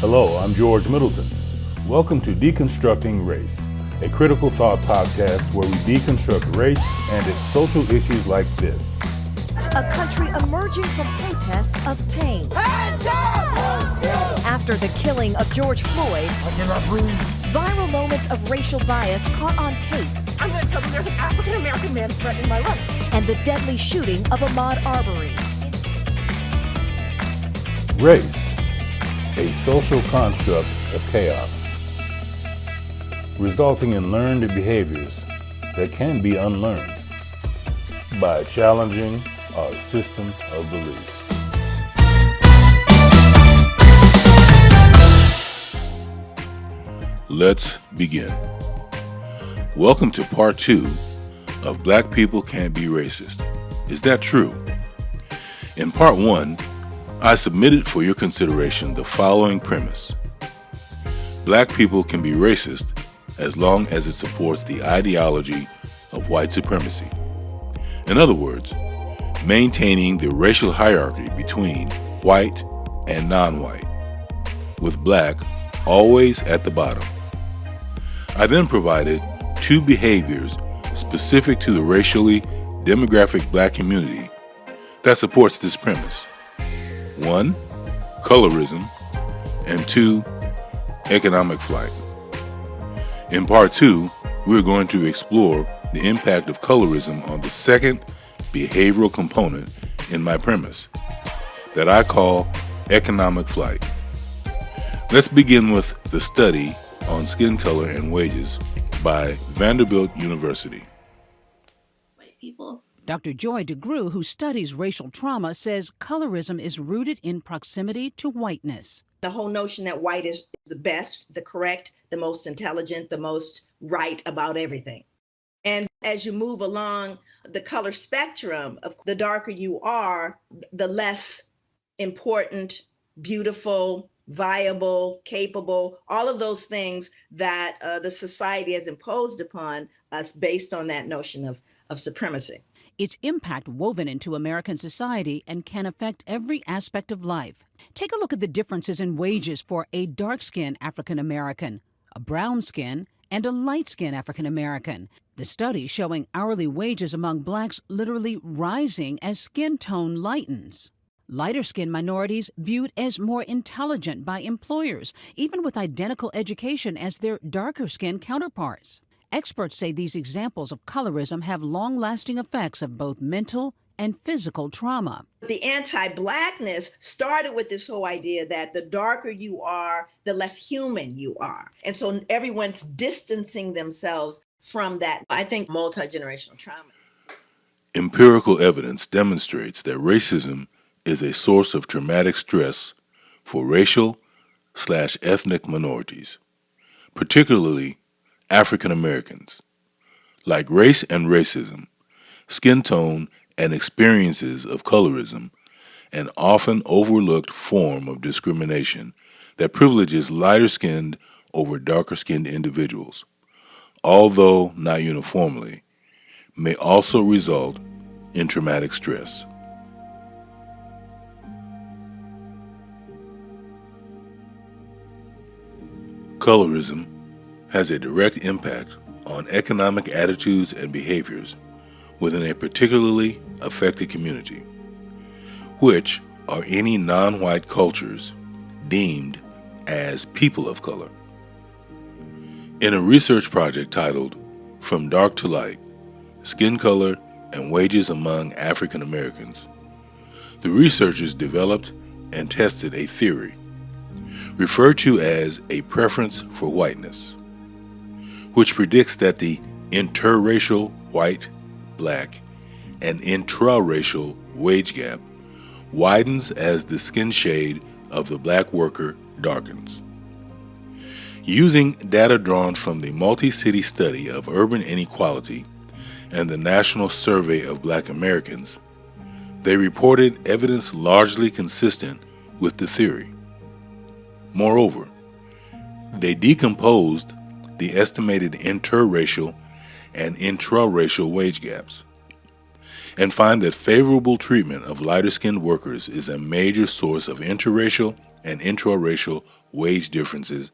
Hello, I'm George Middleton. Welcome to Deconstructing Race, a critical thought podcast where we deconstruct race and its social issues like this. A country emerging from protests of pain. After the killing of George Floyd, I cannot breathe. Viral moments of racial bias caught on tape. I'm going to tell them there's an African-American man threatening my life. And the deadly shooting of Ahmaud Arbery. Race, a social construct of chaos, resulting in learned behaviors that can be unlearned by challenging our system of beliefs. Let's begin. Welcome to part 2 of Black People Can't Be Racist. Is that true? In part 1, I submitted for your consideration the following premise. Black people can be racist as long as it supports the ideology of white supremacy. In other words, maintaining the racial hierarchy between white and non-white, with black always at the bottom. I then provided 2 behaviors specific to the racially demographic black community that supports this premise. 1, colorism, and 2, economic flight. In part 2, we're going to explore the impact of colorism on the second behavioral component in my premise, that I call economic flight. Let's begin with the study on skin color and wages by Vanderbilt University. White people. Dr. Joy DeGruy, who studies racial trauma, says colorism is rooted in proximity to whiteness. The whole notion that white is the best, the correct, the most intelligent, the most right about everything. And as you move along the color spectrum, of the darker you are, the less important, beautiful, viable, capable, all of those things that the society has imposed upon us based on that notion of supremacy. Its impact woven into American society and can affect every aspect of life. Take a look at the differences in wages for a dark-skinned African American, a brown-skinned, and a light-skinned African American. The study showing hourly wages among blacks literally rising as skin tone lightens. Lighter-skinned minorities viewed as more intelligent by employers, even with identical education as their darker-skinned counterparts. Experts say these examples of colorism have long-lasting effects of both mental and physical trauma. The anti-blackness started with this whole idea that the darker you are, the less human you are. And so everyone's distancing themselves from that. I think multi-generational trauma. Empirical evidence demonstrates that racism is a source of traumatic stress for racial/ethnic minorities, particularly African Americans. Like race and racism, skin tone and experiences of colorism, an often overlooked form of discrimination that privileges lighter-skinned over darker-skinned individuals, although not uniformly, may also result in traumatic stress. Colorism has a direct impact on economic attitudes and behaviors within a particularly affected community, which are any non-white cultures deemed as people of color. In a research project titled From Dark to Light, Skin Color and Wages Among African Americans, the researchers developed and tested a theory referred to as a preference for whiteness, which predicts that the interracial white-black and intraracial wage gap widens as the skin shade of the black worker darkens. Using data drawn from the multi-city study of urban inequality and the National Survey of Black Americans, they reported evidence largely consistent with the theory. Moreover, they decomposed the estimated interracial and intraracial wage gaps and find that favorable treatment of lighter-skinned workers is a major source of interracial and intraracial wage differences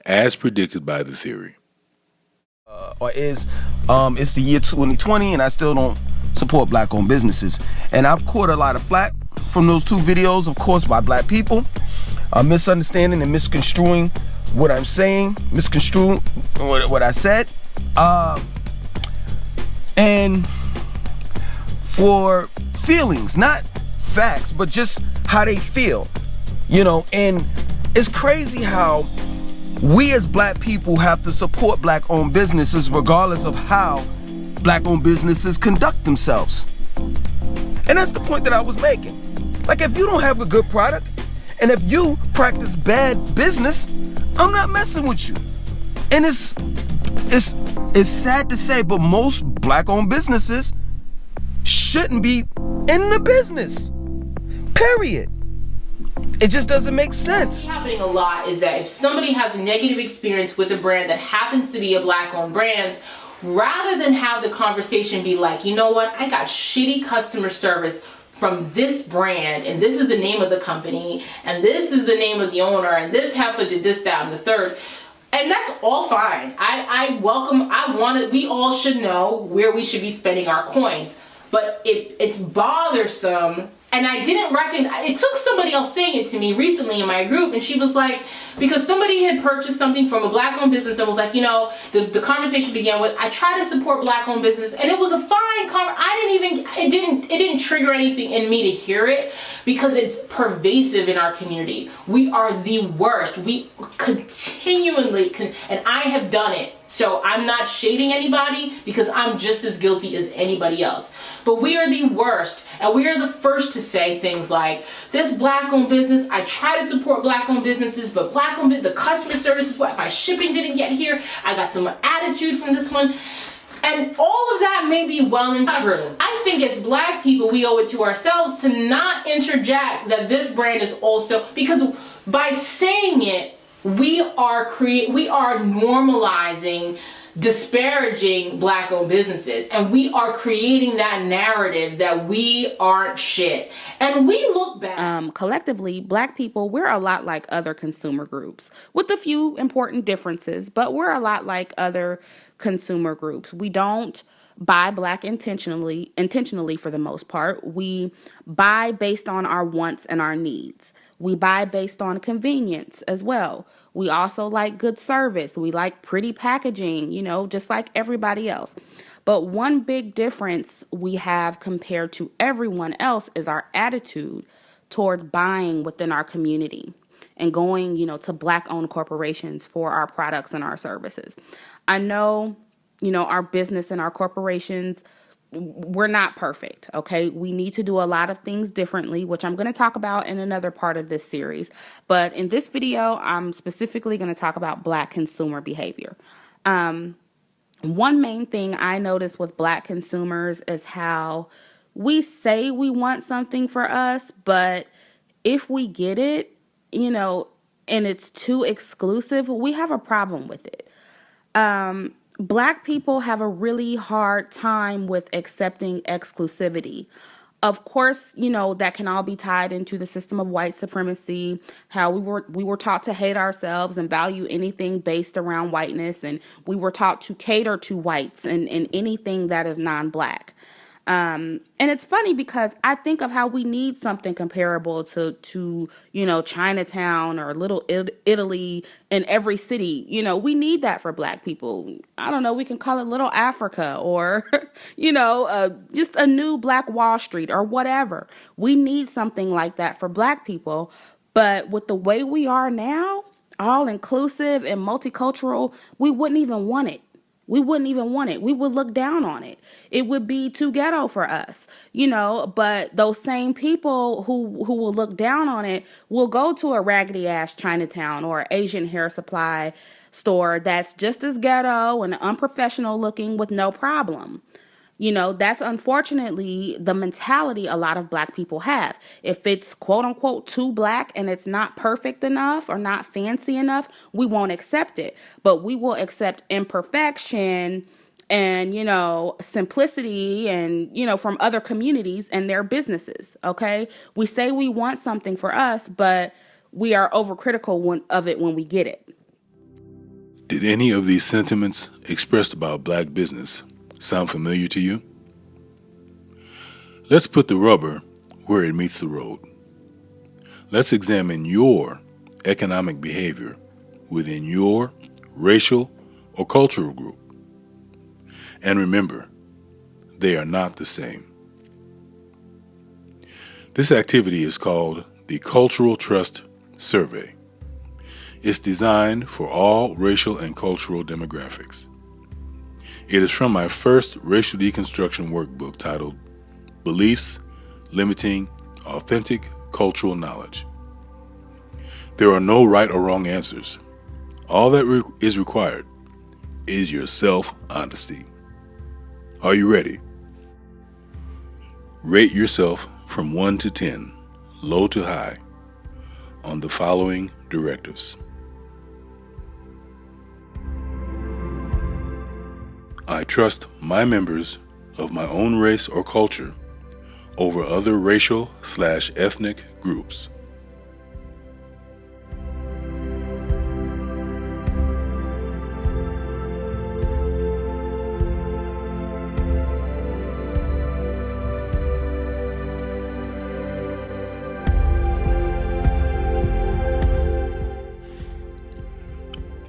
as predicted by the theory. It's the year 2020 and I still don't support black-owned businesses. And I've caught a lot of flack from those two videos, of course, by black people, misunderstanding and misconstruing what I'm saying, misconstruing what I said, and for feelings, not facts, but just how they feel, and it's crazy how we as black people have to support black-owned businesses regardless of how black-owned businesses conduct themselves. And that's the point that I was making. Like, if you don't have a good product, and if you practice bad business, I'm not messing with you. And it's sad to say, but most black-owned businesses shouldn't be in the business. Period. It just doesn't make sense. What's happening a lot is that if somebody has a negative experience with a brand that happens to be a black-owned brand, rather than have the conversation be like, you know what, I got shitty customer service from this brand, and this is the name of the company, and this is the name of the owner, and this heifer did this, that, and the third. And that's all fine. We all should know where we should be spending our coins. But it's bothersome, and I didn't recognize, it took somebody else saying it to me recently in my group, and she was like, because somebody had purchased something from a black-owned business and was like, the conversation began with, I try to support black-owned business, and it was a fine it didn't trigger anything in me to hear it, because it's pervasive in our community. We are the worst. We continually, and I have done it, so I'm not shading anybody because I'm just as guilty as anybody else. But we are the worst, and we are the first to say things like, this black-owned business, I try to support black-owned businesses, but the customer service is what, my shipping didn't get here, I got some attitude from this one. And all of that may be well and true. I think as black people, we owe it to ourselves to not interject that this brand is also, because by saying it, we are normalizing disparaging black-owned businesses, and we are creating that narrative that we aren't shit, and we look back. Collectively, black people, we're a lot like other consumer groups with a few important differences, but we're a lot like other consumer groups. We don't buy black intentionally for the most part. We buy based on our wants and our needs. We buy based on convenience as well. We also like good service. We like pretty packaging, just like everybody else. But one big difference we have compared to everyone else is our attitude towards buying within our community and going, to black-owned corporations for our products and our services. I know, our business and our corporations, we're not perfect, okay? We need to do a lot of things differently, which I'm going to talk about in another part of this series. But in this video, I'm specifically going to talk about black consumer behavior. One main thing I notice with black consumers is how we say we want something for us, but if we get it, and it's too exclusive, we have a problem with it. Black people have a really hard time with accepting exclusivity. Of course, that can all be tied into the system of white supremacy, how we were taught to hate ourselves and value anything based around whiteness, and we were taught to cater to whites and anything that is non-black. And it's funny because I think of how we need something comparable to Chinatown or Little Italy in every city. We need that for black people. I don't know, we can call it Little Africa or, just a new Black Wall Street or whatever. We need something like that for black people. But with the way we are now, all inclusive and multicultural, we wouldn't even want it. We wouldn't even want it. We would look down on it. It would be too ghetto for us, but those same people who will look down on it will go to a raggedy ass Chinatown or Asian hair supply store that's just as ghetto and unprofessional looking with no problem. That's unfortunately the mentality a lot of black people have. If it's quote unquote too black and it's not perfect enough or not fancy enough, we won't accept it. But we will accept imperfection and, simplicity and, from other communities and their businesses. Okay. We say we want something for us, but we are overcritical of it when we get it. Did any of these sentiments expressed about black business sound familiar to you? Let's put the rubber where it meets the road. Let's examine your economic behavior within your racial or cultural group. And remember, they are not the same. This activity is called the Cultural Trust Survey. It's designed for all racial and cultural demographics. It is from my first Racial Deconstruction workbook titled Beliefs Limiting Authentic Cultural Knowledge. There are no right or wrong answers. All that is required is your self-honesty. Are you ready? Rate yourself from 1 to 10, low to high, on the following directives. I trust my members of my own race or culture over other racial/ethnic groups.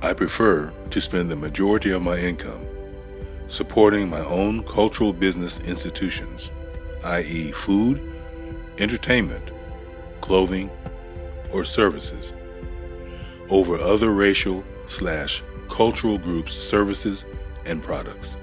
I prefer to spend the majority of my income supporting my own cultural business institutions, i.e. food, entertainment, clothing, or services, over other racial/cultural groups' services and products.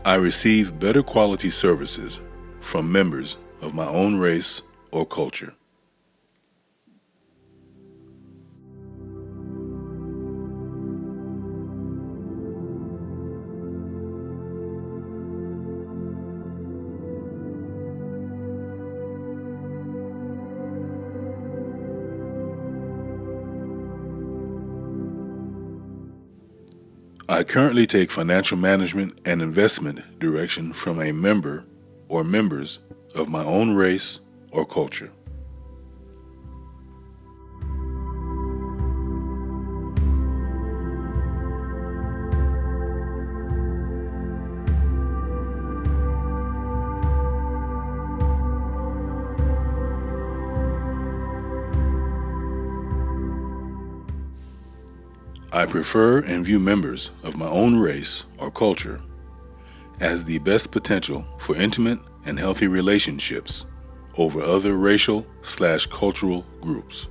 I receive better quality services from members of my own race or culture. I currently take financial management and investment direction from a member or members of my own race or culture. I prefer and view members of my own race or culture as the best potential for intimate and healthy relationships over other racial/cultural groups.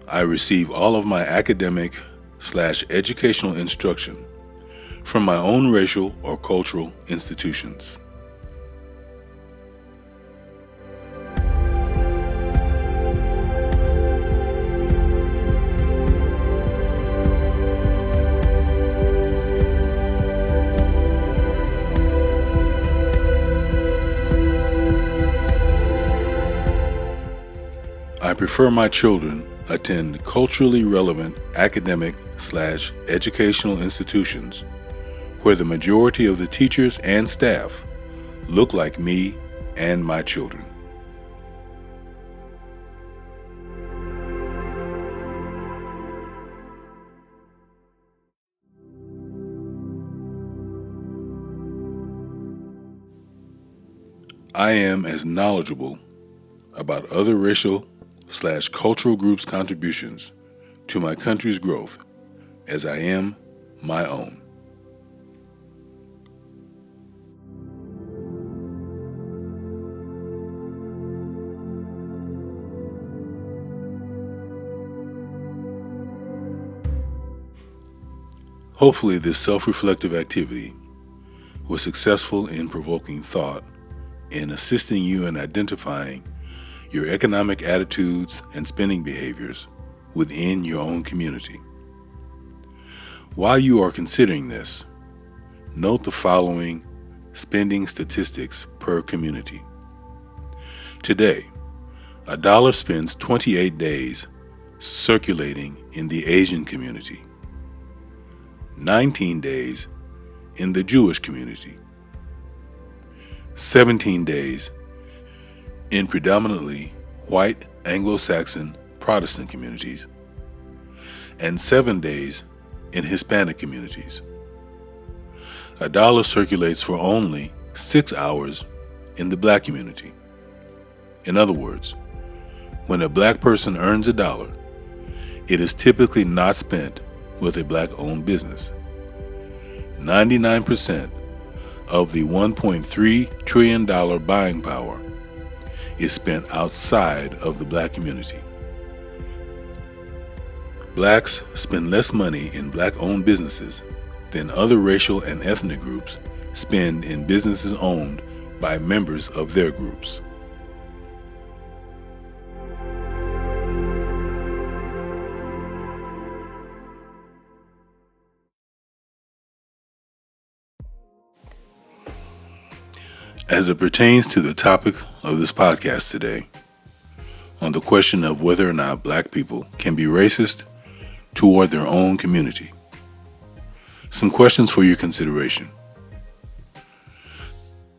I receive all of my academic/educational instruction from my own racial or cultural institutions. I prefer my children attend culturally relevant academic/educational institutions where the majority of the teachers and staff look like me and my children. I am as knowledgeable about other racial/cultural groups' contributions to my country's growth as I am my own. Hopefully, this self-reflective activity was successful in provoking thought and assisting you in identifying your economic attitudes and spending behaviors within your own community. While you are considering this, note the following spending statistics per community. Today, a dollar spends 28 days circulating in the Asian community, 19 days in the Jewish community, 17 days in predominantly white Anglo-Saxon Protestant communities, and 7 days in Hispanic communities. A dollar circulates for only 6 hours in the black community. In other words, when a black person earns a dollar, it is typically not spent with a black-owned business. 99% of the $1.3 trillion buying power is spent outside of the black community. Blacks spend less money in black-owned businesses than other racial and ethnic groups spend in businesses owned by members of their groups. As it pertains to the topic of this podcast today, on the question of whether or not black people can be racist toward their own community, some questions for your consideration.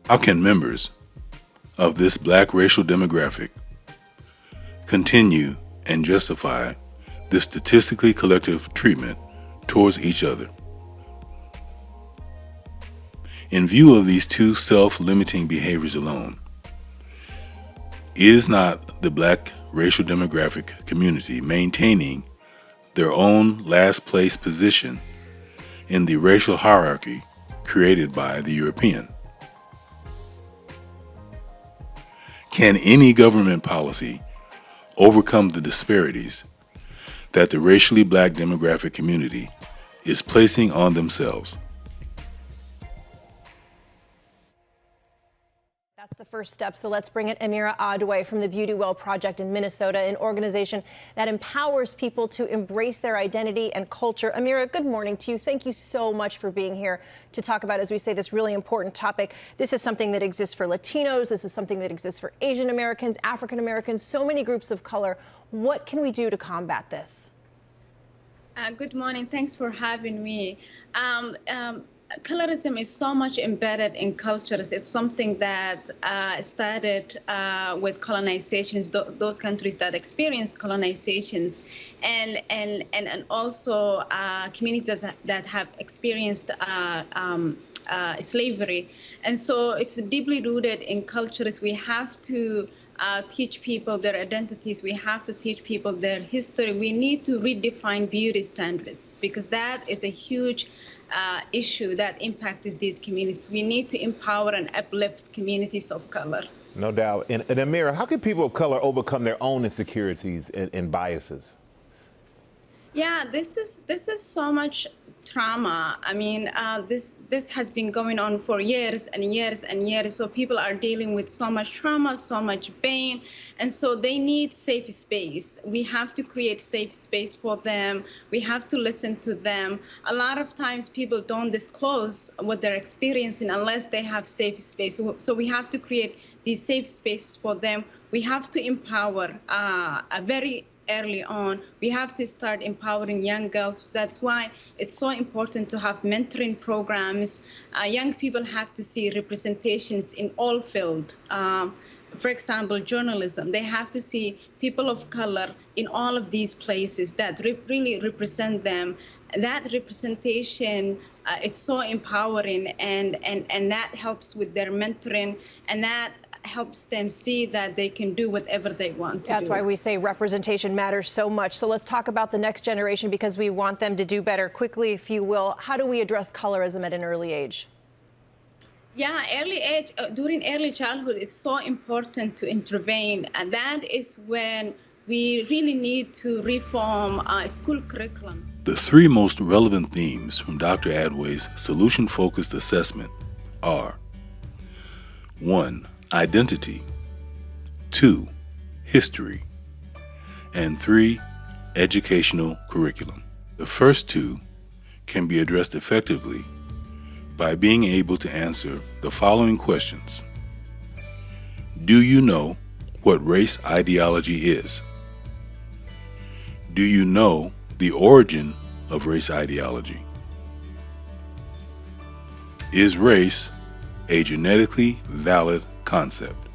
How can members of this black racial demographic continue and justify this statistically collective treatment towards each other? In view of these two self-limiting behaviors alone, is not the black racial demographic community maintaining their own last place position in the racial hierarchy created by the European? Can any government policy overcome the disparities that the racially black demographic community is placing on themselves? That's the first step. So let's bring in Amira Adway from the Beauty Well Project in Minnesota, an organization that empowers people to embrace their identity and culture. Amira, good morning to you. Thank you so much for being here to talk about, as we say, this really important topic. This is something that exists for Latinos. This is something that exists for Asian Americans, African Americans, so many groups of color. What can we do to combat this? Good morning. Thanks for having me. Colorism is so much embedded in cultures. It's something that started with colonizations, those countries that experienced colonizations, and also communities that have experienced slavery. And so it's deeply rooted in cultures. We have to teach people their identities. We have to teach people their history. We need to redefine beauty standards, because that is a huge issue that impacts these communities. We need to empower and uplift communities of color. No doubt. And Amira, how can people of color overcome their own insecurities and biases? Yeah, this is so much trauma. I mean, this has been going on for years and years and years. So people are dealing with so much trauma, so much pain, and so they need safe space. We have to create safe space for them. We have to listen to them. A lot of times people don't disclose what they're experiencing unless they have safe space. So we have to create these safe spaces for them. We have to empower very early on. We have to start empowering young girls. That's why it's so important to have mentoring programs. Young people have to see representations in all fields. For example, journalism. They have to see people of color in all of these places that really represent them. That representation, it's so empowering, and that helps with their mentoring, and that helps them see that they can do whatever they want to do. That's why we say representation matters so much. So let's talk about the next generation, because we want them to do better. Quickly, if you will, how do we address colorism at an early age? Yeah, early age, during early childhood, it's so important to intervene. And that is when we really need to reform school curriculum. The three most relevant themes from Dr. Adway's solution-focused assessment are: 1. Identity, 2. History, and 3. Educational curriculum. The first two can be addressed effectively by being able to answer the following questions. Do you know what race ideology is? Do you know the origin of race ideology? Is race a genetically valid concept?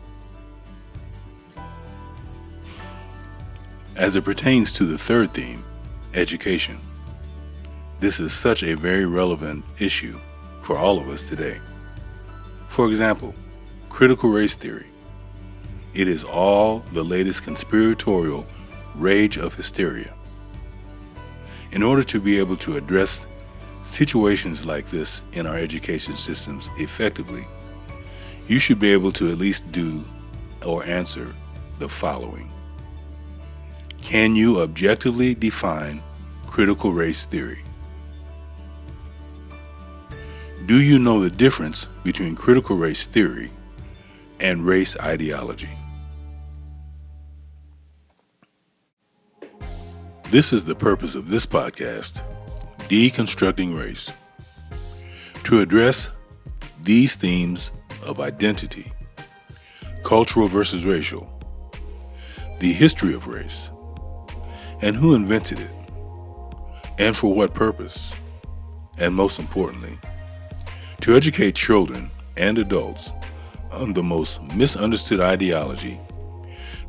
As it pertains to the third theme, education, this is such a very relevant issue for all of us today. For example, critical race theory. It is all the latest conspiratorial rage of hysteria. In order to be able to address situations like this in our education systems effectively, you should be able to at least do or answer the following. Can you objectively define critical race theory? Do you know the difference between critical race theory and race ideology? This is the purpose of this podcast, Deconstructing Race, to address these themes of identity, cultural versus racial, the history of race, and who invented it, and for what purpose, and most importantly, to educate children and adults on the most misunderstood ideology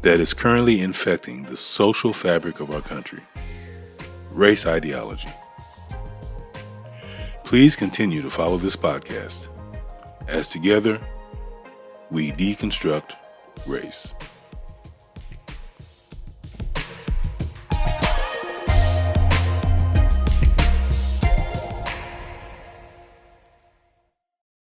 that is currently infecting the social fabric of our country, race ideology. Please continue to follow this podcast as together we deconstruct race.